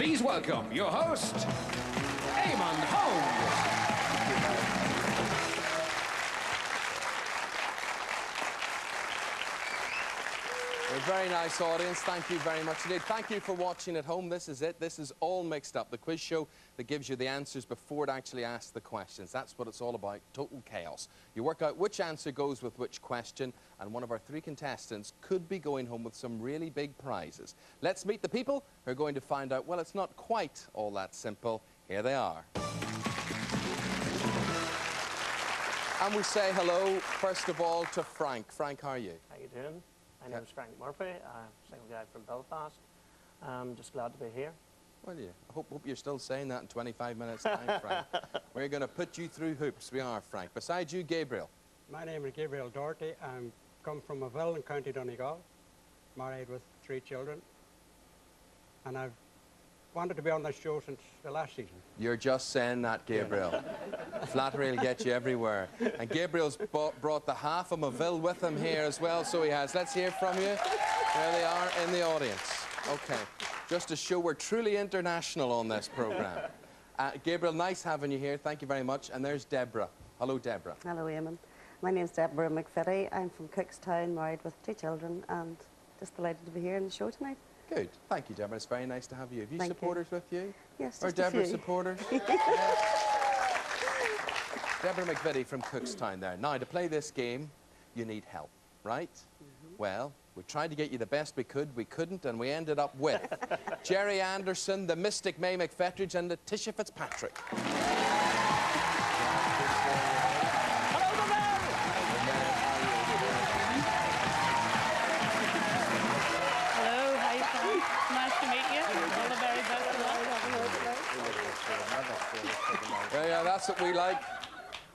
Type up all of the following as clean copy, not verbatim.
Please welcome your host, Eamonn Holmes. A very nice audience. Thank you very much indeed. Thank you for watching at home. This is it. This is All Mixed Up, the quiz show that gives you the answers before it actually asks the questions. That's what it's all about, total chaos. You work out which answer goes with which question, and one of our three contestants could be going home with some really big prizes. Let's meet the people who are going to find out, well, it's not quite all that simple. Here they are. And we say hello, first of all, to Frank. Frank, how are you? How you doing? My name is Frank Murphy. I'm a single guy from Belfast. I'm just glad to be here. Well, yeah. I hope you're still saying that in 25 minutes' time, Frank. We're going to put you through hoops. We are, Frank. Besides you, Gabriel. My name is Gabriel Doherty. I'm come from Aville in County Donegal, married with 3 children. And I've wanted to be on this show since the last season. You're just saying that, Gabriel. Flattery will get you everywhere. And Gabriel's brought the half of Aville with him here as well, so he has. Let's hear from you. There they are in the audience. Okay. Just to show we're truly international on this programme. Gabriel, nice having you here. Thank you very much. And there's Deborah. Hello, Deborah. Hello, Eamonn. My name's Deborah McFettridge. I'm from Cookstown, married with 2 children, and just delighted to be here in the show tonight. Good. Thank you, Deborah. It's very nice to have you. Have you Thank supporters with you? Yes, Or just a Deborah few. supporters? Deborah McVitie from Cookstown there. Now, to play this game, you need help, right? Well, we tried to get you the best we could. We couldn't, and we ended up with Gerry Anderson, the mystic May McFettridge, and Letitia Fitzpatrick. Nice to meet you. All the very best of luck. Yeah, that's what we like.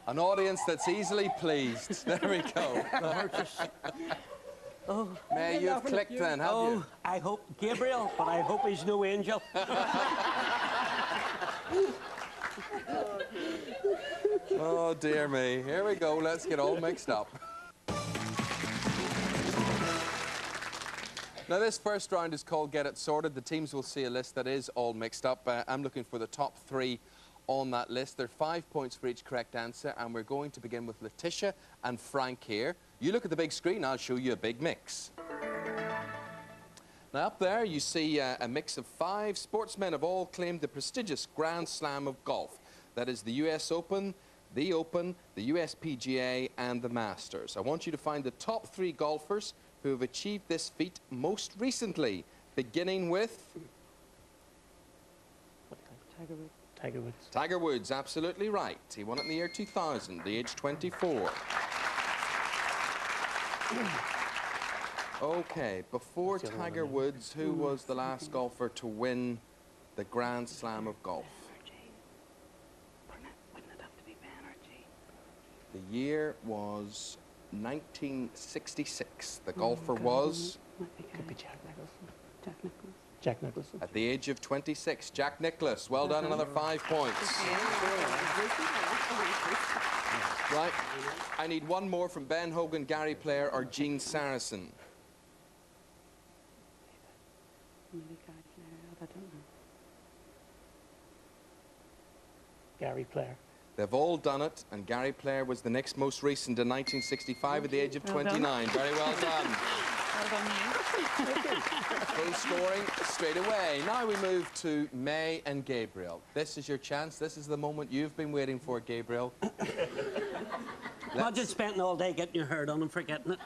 An audience that's easily pleased. There we go. Oh, May, you've clicked then, have you? I hope, Gabriel, but I hope he's no angel. Oh, dear me. Here we go. Let's get all mixed up. Now, this first round is called Get It Sorted. The teams will see a list that is all mixed up. I'm looking for the top 3 on that list. There are 5 points for each correct answer, and we're going to begin with Letitia and Frank here. You look at the big screen, I'll show you a big mix. Now, up there, you see a mix of 5 sportsmen have all claimed the prestigious Grand Slam of golf. That is the US Open, the US PGA, and the Masters. I want you to find the top 3 golfers who have achieved this feat most recently, beginning with... Tiger Woods. Tiger Woods. Tiger Woods, absolutely right. He won it in the year 2000, the age 24. Okay, before Tiger Woods, who was the last golfer to win the Grand Slam of golf? Wouldn't it have to be Ben or G? The year was 1966. The golfer was... Could be Jack Nicholson. Jack Nicholson. Jack Nicholson. At the age of 26, Jack Nicklaus. Well done, another 5 points. Right, I need one more from Ben Hogan, Gary Player, or Gene Saracen. Maybe Guy Clare. I don't know. Gary Player. They've all done it, and Gary Player was the next most recent in 1965 at the age of 29. Very well done. Well done, you. Full scoring straight away. Now we move to May and Gabriel. This is your chance. This is the moment you've been waiting for, Gabriel. Not just spending all day getting your hair done and forgetting it.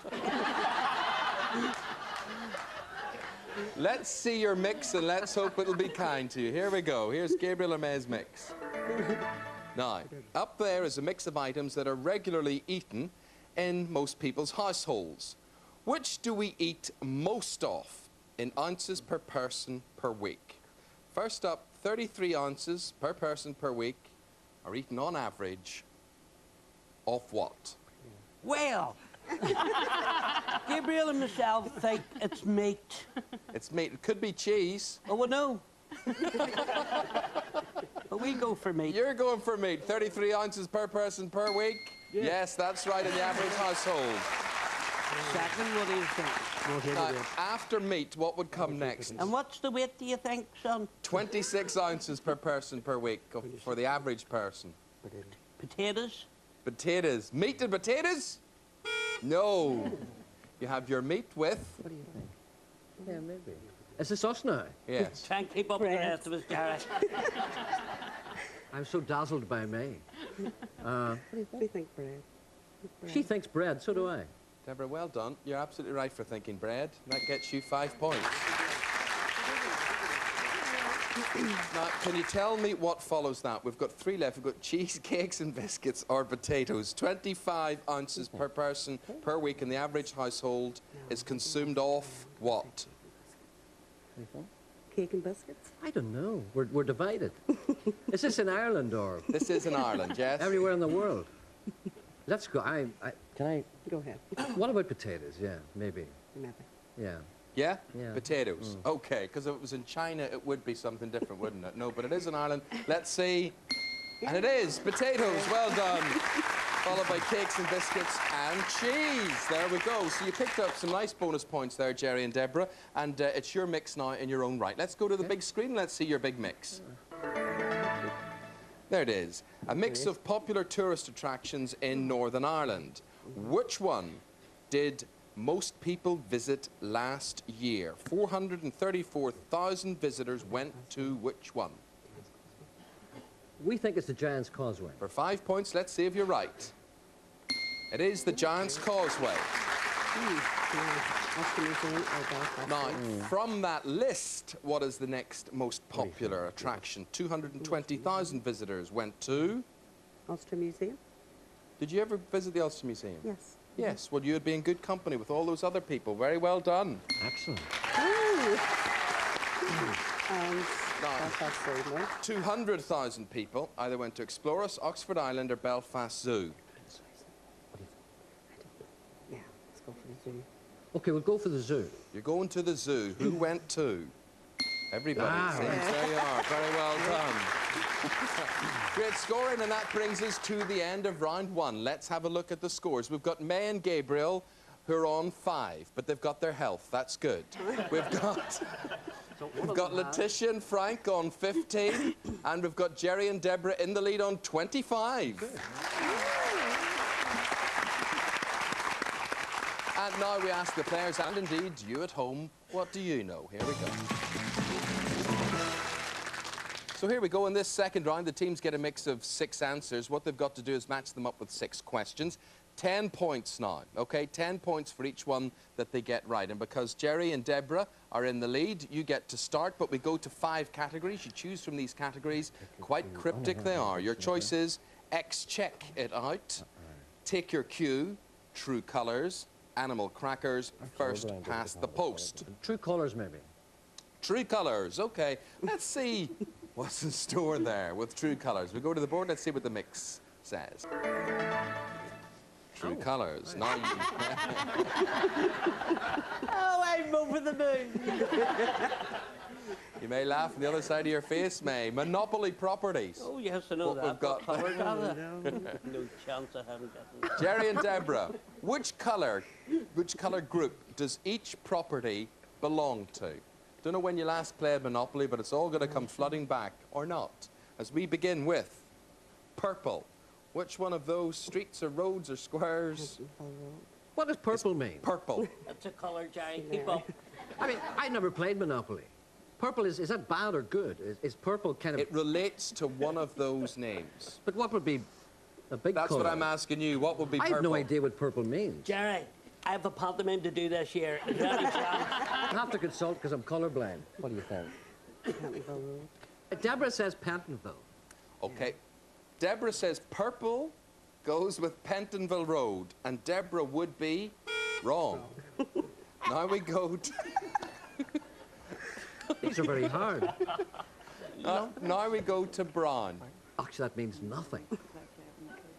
Let's see your mix, and let's hope it'll be kind to you. Here we go. Here's Gabriel and May's mix. Now, up there is a mix of items that are regularly eaten in most people's households. Which do we eat most of in ounces per person per week? First up, 33 ounces per person per week are eaten on average of what? Well, Gabriel and myself think it's meat. It's meat. It could be cheese. Oh, well, no. But we go for meat. You're going for meat. 33 ounces per person per week? Yeah. Yes, that's right, in the average household. Second, what do you think? Now, after meat, what would come next? And what's the weight, do you think, son? 26 ounces per person per week for the average person. Potatoes? Potatoes. Meat and potatoes? No. You have your meat with... What do you think? Yeah, maybe. Is this us now? Yes. Try and keep up with the rest of us, Gerry. I'm so dazzled by me. We think bread. She thinks bread, so do I. Deborah, well done. You're absolutely right for thinking bread. That gets you 5 points. Now, can you tell me what follows that? We've got 3 left. We've got cheese, cakes and biscuits or potatoes. 25 ounces per person per week in the average household is consumed off what? Cake and biscuits. I don't know. We're divided. Is this in Ireland or This is in Ireland, yes? everywhere in the world? Let's go. Can I? Go ahead. What about potatoes? Yeah, maybe. Maybe. Yeah. Yeah? Yeah. Potatoes. Okay, because if it was in China, it would be something different, wouldn't it? No, but it is in Ireland. Let's see. And it is potatoes. Well done. Followed by cakes and biscuits and cheese. There we go. So you picked up some nice bonus points there, Gerry and Deborah, and it's your mix now in your own right. Let's go to the big screen. Let's see your big mix. There it is. A mix of popular tourist attractions in Northern Ireland. Which one did most people visit last year? 434,000 visitors went to which one? We think it's the Giant's Causeway. For 5 points, let's see if you're right. It is the Giant's Causeway. Now, from that list, what is the next most popular attraction? 220,000 visitors went to... Ulster Museum? Did you ever visit the Ulster Museum? Yes. Yes, well, you would be in good company with all those other people. Very well done. Excellent. And Now, Belfast Zoo, no? 200,000 people either went to Explorers, Oxford Island or Belfast Zoo. Yeah, let's go for the zoo. Okay, we'll go for the zoo. You're going to the zoo. Who went to? Everybody. There you are. Very well done. Great scoring, and that brings us to the end of round 1. Let's have a look at the scores. We've got May and Gabriel, who are on 5, but they've got their health. That's good. We've got Letitia and Frank on 15, and we've got Gerry and Deborah in the lead on 25. And now we ask the players, and indeed you at home, what do you know? Here we go. So here we go. In this second round, the teams get a mix of 6 answers. What they've got to do is match them up with 6 questions. 10 points now, okay? 10 points for each one that they get right. And because Gerry and Deborah are in the lead, you get to start, but we go to 5 categories. You choose from these categories. Quite cryptic they are. Your choice is X, check it out, take your cue, true colours, animal crackers, first past the post. True colours, maybe. True colours, okay. Let's see what's in store there with true colours. We go to the board, let's see what the mix says. True colours. Now you... Oh, I'm over the moon. You may laugh on the other side of your face, May. Monopoly properties. Oh, yes, I know What that. we've got. Coloured, are they? No chance I haven't gotten that. Gerry and Deborah, which colour group does each property belong to? Don't know when you last played Monopoly, but it's all going to come flooding back, or not. As we begin with purple. Which one of those streets or roads or squares? What does purple mean? Purple. That's a colour, Gerry. Keep up. I mean, I never played Monopoly. Purple, is that bad or good? Is purple kind of... It relates to one of those names. But what would be a big That's colour? what I'm asking you. What would be I purple? have no idea what purple means. Gerry, I have a pantomime to do this year. Is there any chance? I have to consult because I'm colourblind. What do you think? Deborah says Pentonville. Okay. Deborah says purple goes with Pentonville Road, and Deborah would be wrong. Now we go to... These are very hard. now we go to brown. Actually, that means nothing.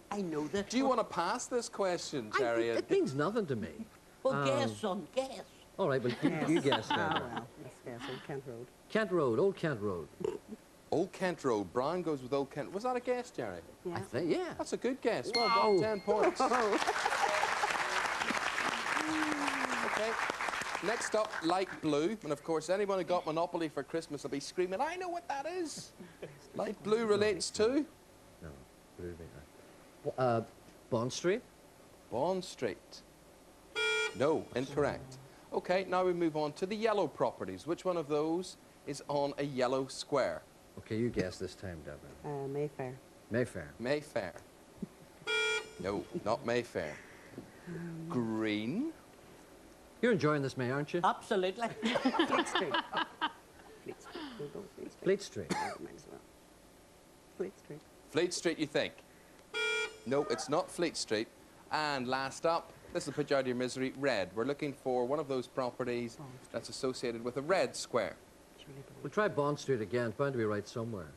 I know that. Do you want to pass this question, Gerry? It means nothing to me. Well, guess, son, guess. All right, well, you guess then. Ah, well, let's guess Old Kent Road. Kent Road, Old Kent Road. Old Kent Road. Brown goes with Old Kent. Was that a guess, Gerry? I think, yeah. That's a good guess. Well done, 10 points. Okay. Next up, light blue. And of course, anyone who got Monopoly for Christmas will be screaming, I know what that is. Light blue relates to? No. Blue, Bond Street? Bond Street. No, incorrect. Okay, now we move on to the yellow properties. Which one of those is on a yellow square? Okay, you guess this time, Deborah. Mayfair. Mayfair. Mayfair. No, not Mayfair. Green. You're enjoying this, May, aren't you? Absolutely. Fleet Street. Fleet Street. We'll go Fleet Street. Fleet Street. Might as well. Fleet Street. Fleet Street, you think? No, it's not Fleet Street. And last up, this will put you out of your misery, red. We're looking for one of those properties that's associated with a red square. We'll try Bond Street again. It's bound to be right somewhere.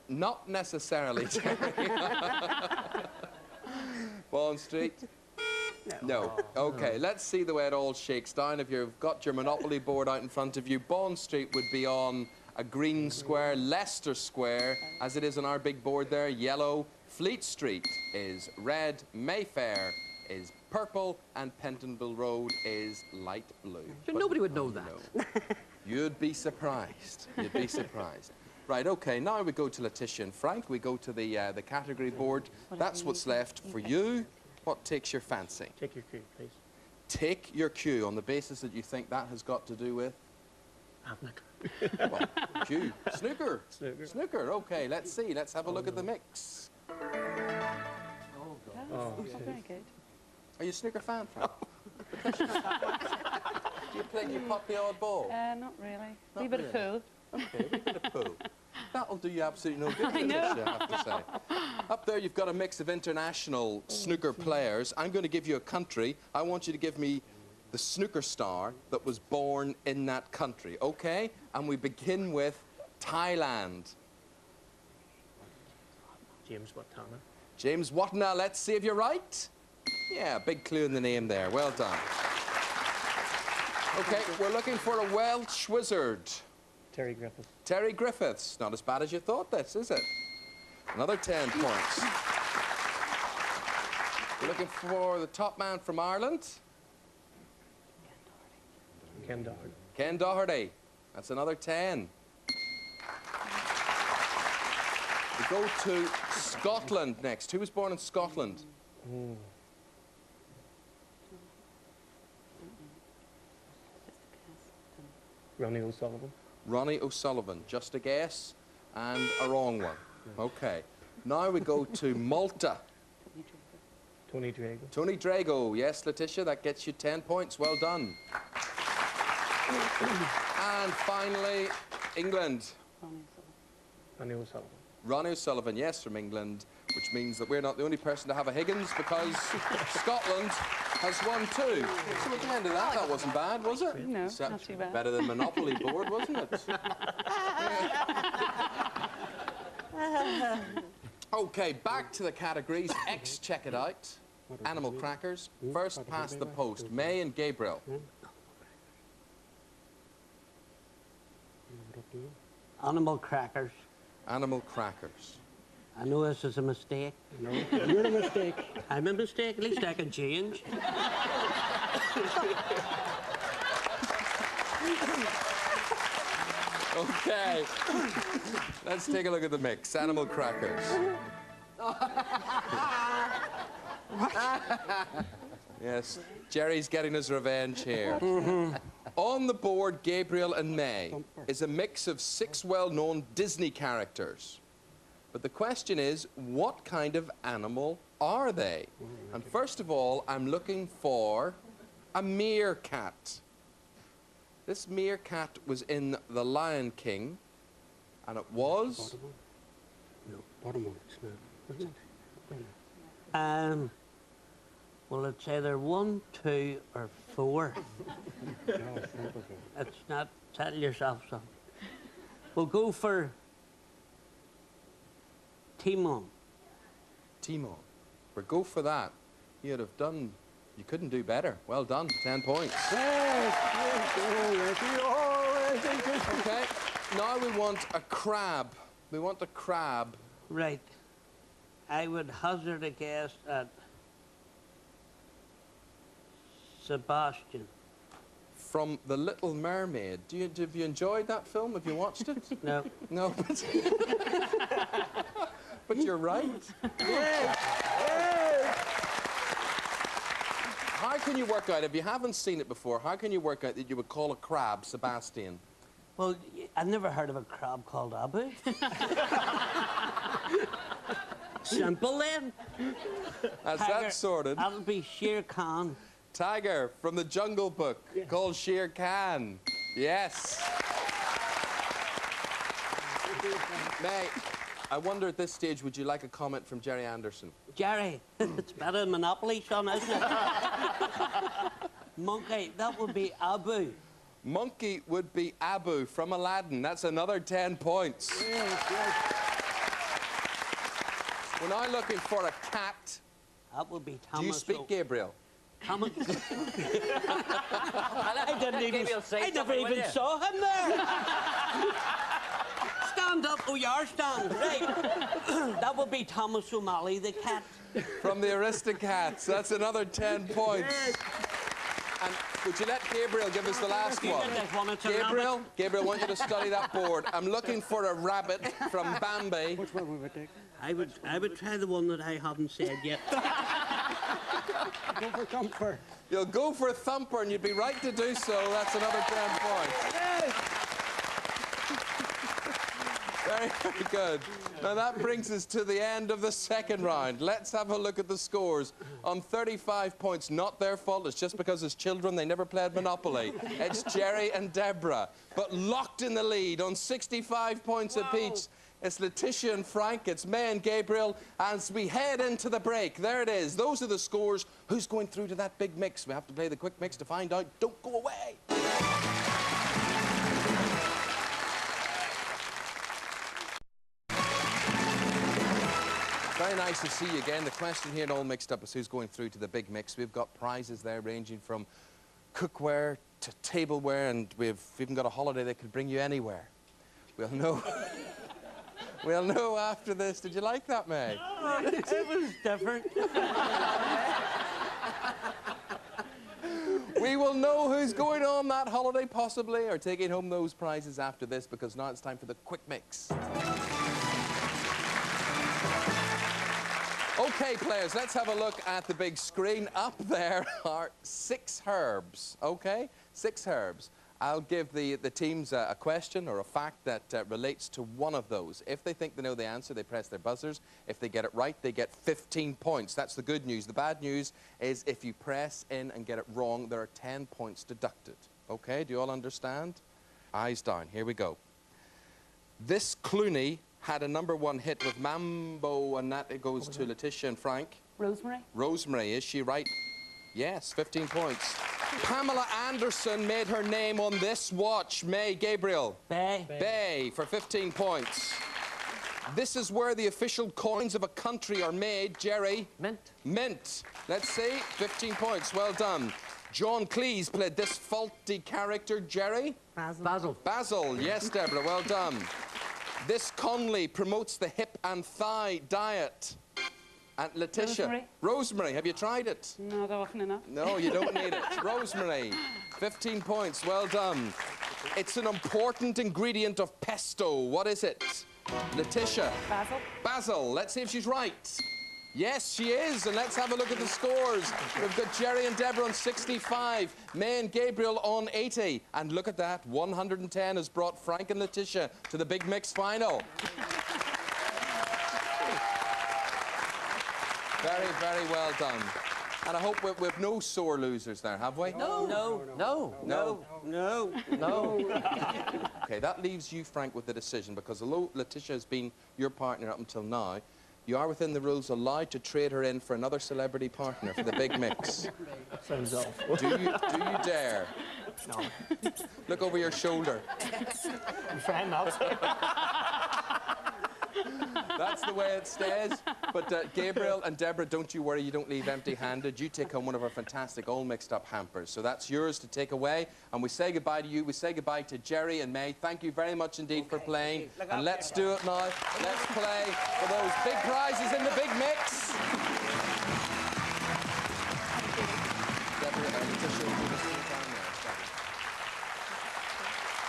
Not necessarily, Terry. Bond Street? No. Okay, let's see the way it all shakes down. If you've got your Monopoly board out in front of you, Bond Street would be on a green square, Leicester Square, as it is on our big board there, yellow. Fleet Street is red, Mayfair is purple, and Pentonville Road is light blue. Sure, nobody would know that. No. You'd be surprised. You'd be surprised. Right, okay, now we go to Letitia and Frank. We go to the category board. That's what's left for you. What takes your fancy? Take your cue, please. Take your cue on the basis that you think that has got to do with... I've not. Well, cue. Snooker. Snooker. Snooker, okay, let's see. Let's have a look at the mix. Oh, very good. Are you a snooker fan, Frank? Do you play, do you pop the odd ball? Not really. Leave it a pool. Okay, a bit of pool. That'll do you absolutely no good, Letitia, I have to say. Up there, you've got a mix of international snooker players. I'm going to give you a country. I want you to give me the snooker star that was born in that country, okay? And we begin with Thailand. James Watana. James Watana, let's see if you're right. Yeah, big clue in the name there. Well done. Okay, we're looking for a Welsh wizard. Terry Griffith. Terry Griffiths. Not as bad as you thought this, is it? Another 10 points. We're looking for the top man from Ireland. Ken Doherty. Ken Doherty. That's another 10. We go to Scotland next. Who was born in Scotland? Ronnie O'Sullivan. Ronnie O'Sullivan. Just a guess and a wrong one. Okay. Now we go to Malta. Tony Drago. Tony Drago. Yes, Letitia, that gets you 10 points. Well done. And finally, England. Ronnie O'Sullivan. Ronnie O'Sullivan, yes, from England, which means that we're not the only person to have a Higgins because Scotland has won too. So at the end of that, that wasn't bad, was it? No, So not too bad. Better than Monopoly board, wasn't it? Okay, back to the categories. X, check it out. Animal crackers. First past the post. May and Gabriel. Animal crackers. Animal crackers. I know this is a mistake. No, you're a mistake. I'm a mistake. At least I can change. Okay. Let's take a look at the mix. Animal crackers. Yes, Gerry's getting his revenge here. On the board, Gabriel and May is a mix of 6 well-known Disney characters. But the question is, what kind of animal are they? And first of all, I'm looking for a meerkat. This meerkat was in The Lion King, and it was... No, bottom one. It's not. Isn't it? Well, it's either 1, 2, or 4. No, it's not. It's not. Tell yourself something. We'll go for Timon. Timon. We'll go for that. You'd have done... You couldn't do better. Well done. 10 points. Okay. Now we want a crab. We want a crab. Right. I would hazard a guess at Sebastian. From The Little Mermaid. Have you enjoyed that film? Have you watched it? No. No, but... but you're right. How can you work out, if you haven't seen it before, how can you work out that you would call a crab Sebastian? Well, I've never heard of a crab called Abu. Simple then. That's Tiger, that sorted. That'll be Shere Khan. Tiger from the Jungle Book, called Shere Khan. Yes. May, I wonder at this stage, would you like a comment from Gerry Anderson? Gerry, it's better than Monopoly, son, isn't it? Monkey, that would be Abu. Monkey would be Abu from Aladdin. That's another 10 points. We're now looking for a cat. That would be Thomas. Do you speak Gabriel? Thomas. I never even saw him there. Stand up, oh, you're stand. Right. That would be Thomas O'Malley, the cat. From the Aristocats. That's another 10 points. And would you let Gabriel give us the last one? Gabriel, I want you to study that board. I'm looking for a rabbit from Bambi. Which one would we take? I would try the one that I haven't said yet. Go for Thumper. You'll go for a thumper, and you'd be right to do so. That's another 10 points. Very, very good. Now that brings us to the end of the second round. Let's have a look at the scores. On 35 points, not their fault. It's just because as children they never played Monopoly. It's Gerry and Deborah. But locked in the lead on 65 points apiece. It's Letitia and Frank. It's May and Gabriel. As we head into the break, there it is. Those are the scores. Who's going through to that big mix? We have to play the quick mix to find out. Don't go away. Very nice to see you again. The question here, all mixed up, is who's going through to the big mix. We've got prizes there ranging from cookware to tableware, and we've even got a holiday that could bring you anywhere. We'll know. We'll know after this. Did you like that, May? Oh, it was different. We will know who's going on that holiday, possibly, or taking home those prizes after this, because now it's time for the quick mix. Okay, players, let's have a look at the big screen. Up there are 6 herbs, okay? 6 herbs. I'll give the teams a question or a fact that relates to one of those. If they think they know the answer, they press their buzzers. If they get it right, they get 15 points. That's the good news. The bad news is if you press in and get it wrong, there are 10 points deducted. Okay, do you all understand? Eyes down, here we go. This Clooney had a #1 hit with Mambo, and that it goes to Letitia and Frank. Rosemary. Rosemary, is she right? Yes, 15 points. Pamela Anderson made her name on this watch. May, Gabriel. Bay. Bay for 15 points. This is where the official coins of a country are made. Gerry. Mint. Mint. Let's see, 15 points. Well done. John Cleese played this faulty character. Gerry. Basil. Basil. Yes, Deborah. Well done. This Conley promotes the hip and thigh diet. And Letitia. Rosemary. Rosemary, have you tried it? Not often enough. No, you don't need it. Rosemary, 15 points. Well done. It's an important ingredient of pesto. What is it? Letitia. Basil. Basil. Let's see if she's right. Yes, she is. And let's have a look at the scores. We've got Gerry and Deborah on 65, May and Gabriel on 80. And look at that, 110 has brought Frank and Letitia to the big mix final. Very, very well done. And I hope we've no sore losers there, have we? No. Okay, that leaves you, Frank, with the decision, because although Letitia has been your partner up until now, you are within the rules allowed to trade her in for another celebrity partner for the big mix. Sounds awful. Do you dare? No. Look over your shoulder. I'm trying not to. That's the way it stays. But Gabriel and Deborah, don't you worry, you don't leave empty-handed. You take home one of our fantastic all mixed up hampers. So that's yours to take away. And we say goodbye to you. We say goodbye to Gerry and May. Thank you very much indeed for playing. And let's do it now. Let's play for those big prizes in the big mix. Deborah, Letitia, will you just sit down there? Thanks.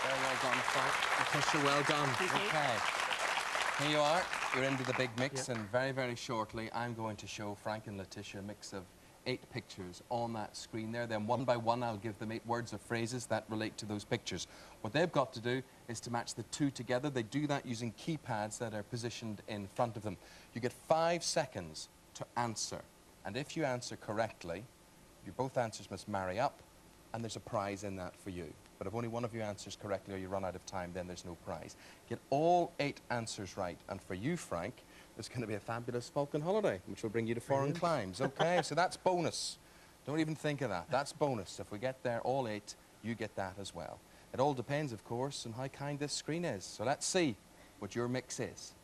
Very well done, Frank. Letitia, well done. Okay. Here you are. You're into the big mix, and very, very shortly, I'm going to show Frank and Letitia a mix of 8 pictures on that screen there. Then one by one, I'll give them 8 words or phrases that relate to those pictures. What they've got to do is to match the 2 together. They do that using keypads that are positioned in front of them. You get 5 seconds to answer. And if you answer correctly, both answers must marry up, and there's a prize in that for you. But if only one of you answers correctly or you run out of time, then there's no prize. Get all 8 answers right. And for you, Frank, there's going to be a fabulous Falcon holiday, which will bring you to foreign climes. Okay, so that's bonus. Don't even think of that. That's bonus. If we get there, all 8, you get that as well. It all depends, of course, on how kind this screen is. So let's see what your mix is.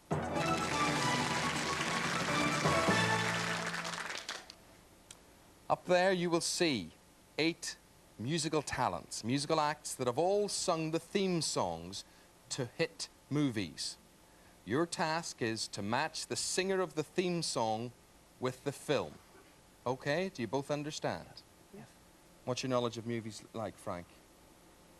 Up there, you will see 8 musical talents, musical acts that have all sung the theme songs to hit movies. Your task is to match the singer of the theme song with the film. Okay, do you both understand? Yes. What's your knowledge of movies like, Frank?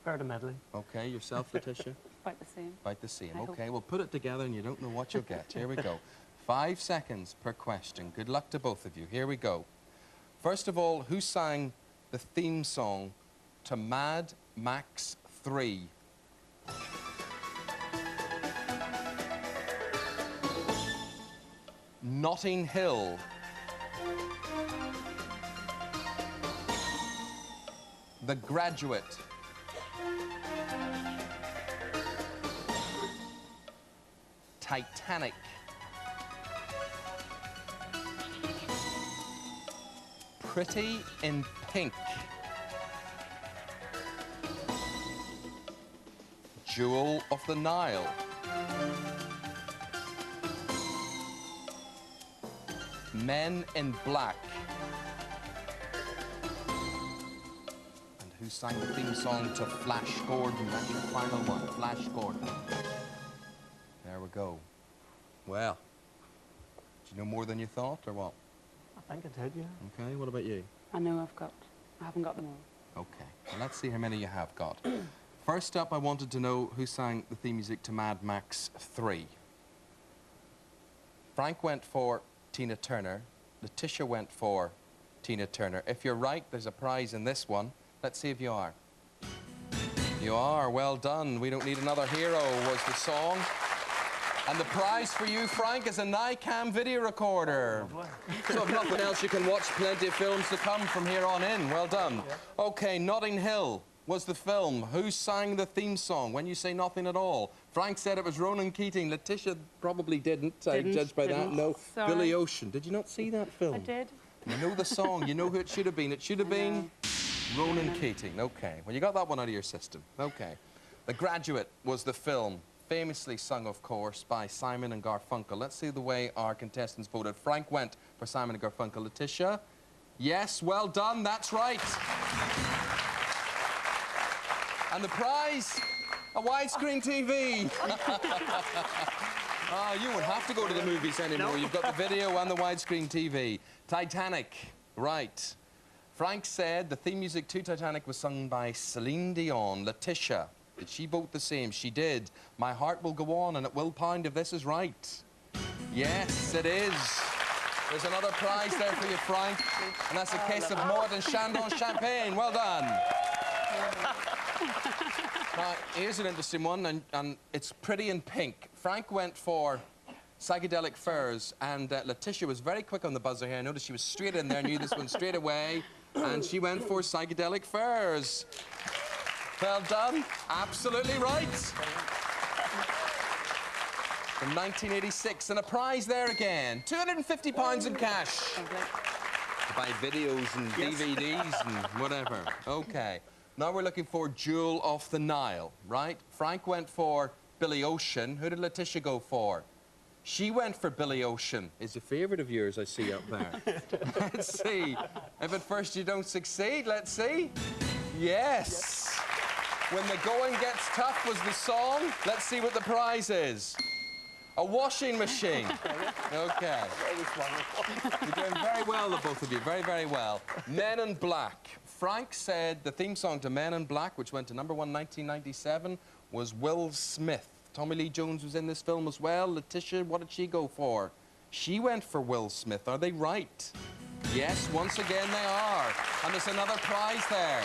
Fair to middling. Okay, yourself, Letitia? About the same. About the same. I hope. Okay, we'll put it together and you don't know what you'll get. Here we go. 5 seconds per question. Good luck to both of you. Here we go. First of all, who sang the theme song to Mad Max 3? Notting Hill. The Graduate. Titanic. Pretty in Pink. Jewel of the Nile. Men in Black. And who sang the theme song to Flash Gordon? That's your final one, Flash Gordon. There we go. Well, do you know more than you thought, or what? I think I did, yeah. Okay, what about you? I know I haven't got them all. Okay, well, let's see how many you have got. First up, I wanted to know who sang the theme music to Mad Max 3. Frank went for Tina Turner. Letitia went for Tina Turner. If you're right, there's a prize in this one. Let's see if you are. You are, well done. We Don't Need Another Hero was the song. And the prize for you, Frank, is a Nikon video recorder. So if nothing else, you can watch plenty of films to come from here on in. Well done. Okay, Notting Hill was the film. Who sang the theme song? When you say nothing at all. Frank said it was Ronan Keating. Letitia probably didn't, judged by that. No, Sorry. Billy Ocean. Did you not see that film? I did. You know the song. You know who it should have been. It should have been Ronan Keating. Okay, well, you got that one out of your system. Okay. The Graduate was the film. Famously sung, of course, by Simon and Garfunkel. Let's see the way our contestants voted. Frank went for Simon and Garfunkel. Letitia? Yes, well done, that's right. And the prize? A widescreen TV. You won't have to go to the movies anymore. You've got the video and the widescreen TV. Titanic, right. Frank said the theme music to Titanic was sung by Celine Dion. Letitia? Did she vote the same? She did. My Heart Will Go On and It Will Pound if this is right. Yes, it is. There's another prize there for you, Frank. And that's a case of more than Chandon champagne. Well done. Now, here's an interesting one, and it's Pretty in Pink. Frank went for Psychedelic Furs, and Letitia was very quick on the buzzer here. I noticed she was straight in there, knew this one straight away, and she went for Psychedelic Furs. Well done. Absolutely right. From 1986. And a prize there again. £250 in cash. To buy videos and DVDs and whatever. Okay. Now we're looking for Jewel of the Nile, right? Frank went for Billy Ocean. Who did Letitia go for? She went for Billy Ocean. Is a favourite of yours, I see up there. Let's see. If at first you don't succeed, let's see. Yes. When the Going Gets Tough was the song. Let's see what the prize is. A washing machine. Okay. You're doing very well, the both of you. Very, very well. Men in Black. Frank said the theme song to Men in Black, which went to #1 1997, was Will Smith. Tommy Lee Jones was in this film as well. Letitia, what did she go for? She went for Will Smith. Are they right? Yes, once again they are. And there's another prize there.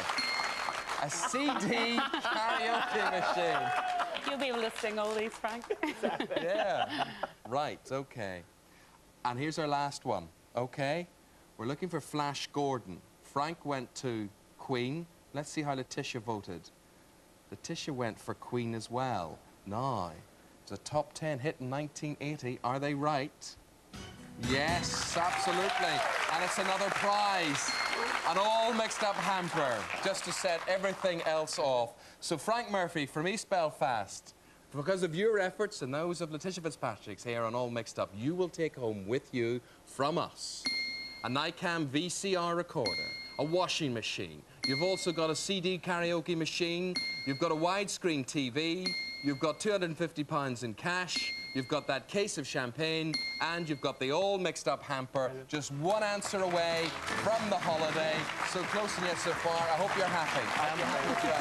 A CD karaoke machine. You'll be able to sing all these, Frank. Yeah. Right, okay. And here's our last one, okay? We're looking for Flash Gordon. Frank went to Queen. Let's see how Letitia voted. Letitia went for Queen as well. Now, it's a top 10 hit in 1980. Are they right? Yes, absolutely. And it's another prize. An all mixed up hamper, just to set everything else off. So Frank Murphy from East Belfast, because of your efforts and those of Letitia Fitzpatrick's here on All Mixed Up, you will take home with you from us a Nicam VCR recorder, a washing machine. You've also got a CD karaoke machine. You've got a widescreen TV. You've got £250 in cash. You've got that case of champagne, and you've got the all mixed up hamper. Just one answer away from the holiday. So close and yet so far. I hope you're happy. I am happy with you.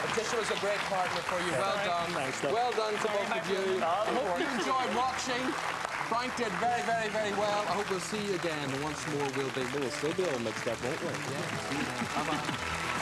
Letitia was a great partner for you. Well done. Well done to both of you. I hope you enjoyed watching. Frank did very, very, very well. I hope we'll see you again. And once more, we'll still be all mixed up, won't we? Yeah. Bye-bye.